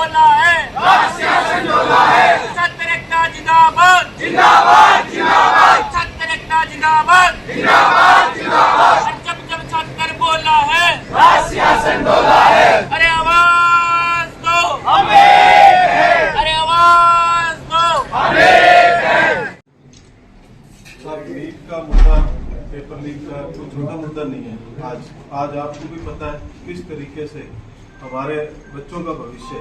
बोला है, छात्र एकता जिंदाबाद, छात्र एकता जिंदाबाद। जब जब छात्र बोला है, अरे आवाज दो, अरे आवाज दो। नीट का मुद्दा, पेपर लीक का कोई छोटा मुद्दा नहीं है। आज आपको भी पता है किस तरीके से हमारे बच्चों का भविष्य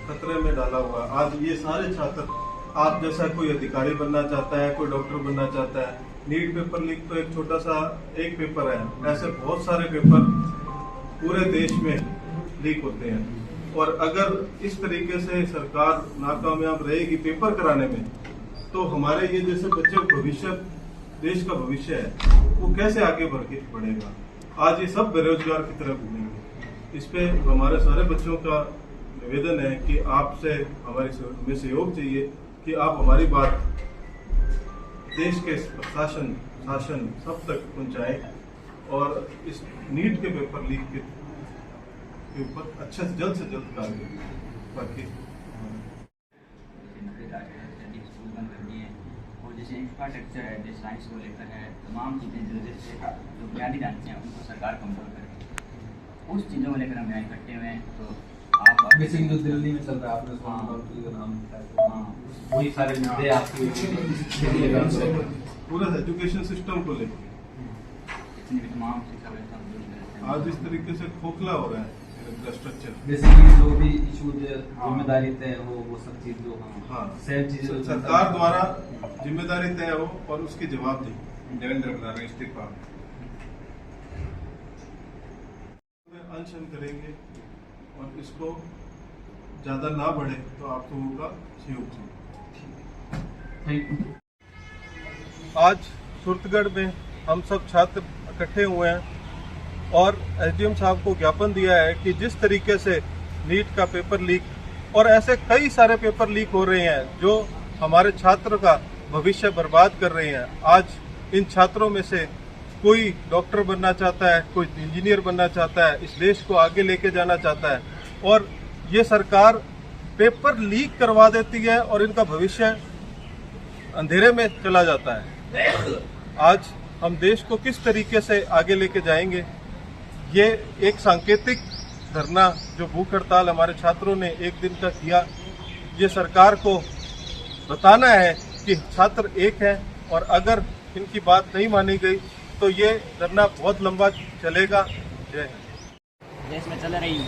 खतरे में डाला हुआ है। आज ये सारे छात्र, आप जैसा कोई अधिकारी बनना चाहता है, कोई डॉक्टर बनना चाहता है। नीट पेपर लीक तो एक छोटा सा एक पेपर है, ऐसे बहुत सारे पेपर पूरे देश में लीक होते हैं। और अगर इस तरीके से सरकार नाकामयाब रहेगी पेपर कराने में, तो हमारे ये जैसे बच्चे भविष्य, देश का भविष्य है, वो कैसे आगे बढ़ेगा। आज ये सब बेरोजगार की तरफ घूमेंगे। इस पे हमारे सारे बच्चों का निवेदन है कि आपसे हमें सहयोग चाहिए कि आप हमारी बात देश के प्रशासन, शासन सब तक पहुंचाएं और इस नीट के पेपर लीक के ऊपर अच्छे से जल्द कार्य करें। बाकी जैसे इंफ्रास्ट्रक्चर है, जैसे साइंस को लेकर है, तमाम चीज़ें जो बुनियादी ढांचे हैं उनको सरकार कमजोर करे, उस चीज़ों को लेकर हम यहाँ इकट्ठे हुए हैं। तो आप बेसिक जो दिल्ली में चल रहा है, आपने सुना नाम, वही सारे मुद्दे आपके पूरा एजुकेशन सिस्टम को लेकर तमाम शिक्षा व्यवस्था आज इस तरीके से खोखला हो रहा है इंफ्रास्ट्रक्चर। बेसिकली जो भी इशू जिम्मेदारी तय हो, वो सब चीज जो सेम चीज सरकार द्वारा जिम्मेदारी तय हो और उसकी जवाबदेही। देवेंद्र प्रधान इस्तीफा अनशन करेंगे और इसको ज्यादा ना बढ़े तो आप लोगों का सहयोग चाहिए। आज सूरतगढ़ में हम सब छात्र इकट्ठे हुए हैं और एसडीएम साहब को ज्ञापन दिया है कि जिस तरीके से नीट का पेपर लीक और ऐसे कई सारे पेपर लीक हो रहे हैं जो हमारे छात्र का भविष्य बर्बाद कर रहे हैं। आज इन छात्रों में से कोई डॉक्टर बनना चाहता है, कोई इंजीनियर बनना चाहता है, इस देश को आगे लेके जाना चाहता है, और ये सरकार पेपर लीक करवा देती है और इनका भविष्य अंधेरे में चला जाता है। आज हम देश को किस तरीके से आगे लेके जाएंगे, ये एक सांकेतिक धरना जो भूख हड़ताल हमारे छात्रों ने एक दिन का किया, ये सरकार को बताना है कि छात्र एक है और अगर इनकी बात नहीं मानी गई तो ये धरना बहुत लंबा चलेगा। जय हिंद। देश में चल रही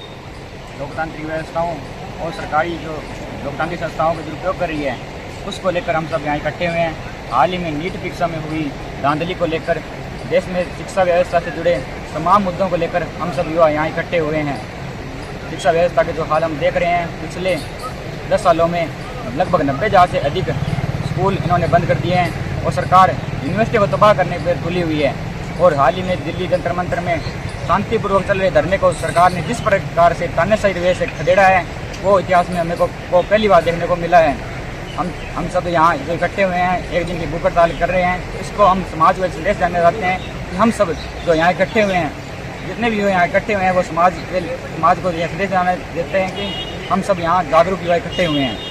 लोकतांत्रिक व्यवस्थाओं और सरकारी जो लोकतांत्रिक संस्थाओं का दुरुपयोग कर रही है, उसको लेकर हम सब यहाँ इकट्ठे हुए हैं। हाल ही में नीट परीक्षा में हुई धांधली को लेकर, देश में शिक्षा व्यवस्था से जुड़े तमाम मुद्दों को लेकर हम सब युवा यहाँ इकट्ठे हुए हैं। शिक्षा व्यवस्था के जो हाल हम देख रहे हैं, पिछले 10 सालों में लगभग 90,000 से अधिक स्कूल इन्होंने बंद कर दिए हैं और सरकार यूनिवर्सिटी को तबाह करने पर तुली हुई है। और हाल ही में दिल्ली जंतर मंतर में शांतिपूर्वक चल रहे धरने को सरकार ने जिस प्रकार से तानाशाही वे से खदेड़ा है, वो इतिहास में हमें को पहली बार देखने को मिला है। हम सब यहाँ जो इकट्ठे हुए हैं, एक दिन की भूख हड़ताल कर रहे हैं। इसको हम समाज को संदेश देना चाहते हैं कि हम सब जो यहाँ इकट्ठे हुए हैं, जितने भी यहाँ इकट्ठे हुए हैं, वो समाज को यह संदेश देते हैं कि हम सब यहाँ जागरूक युवा इकट्ठे हुए हैं।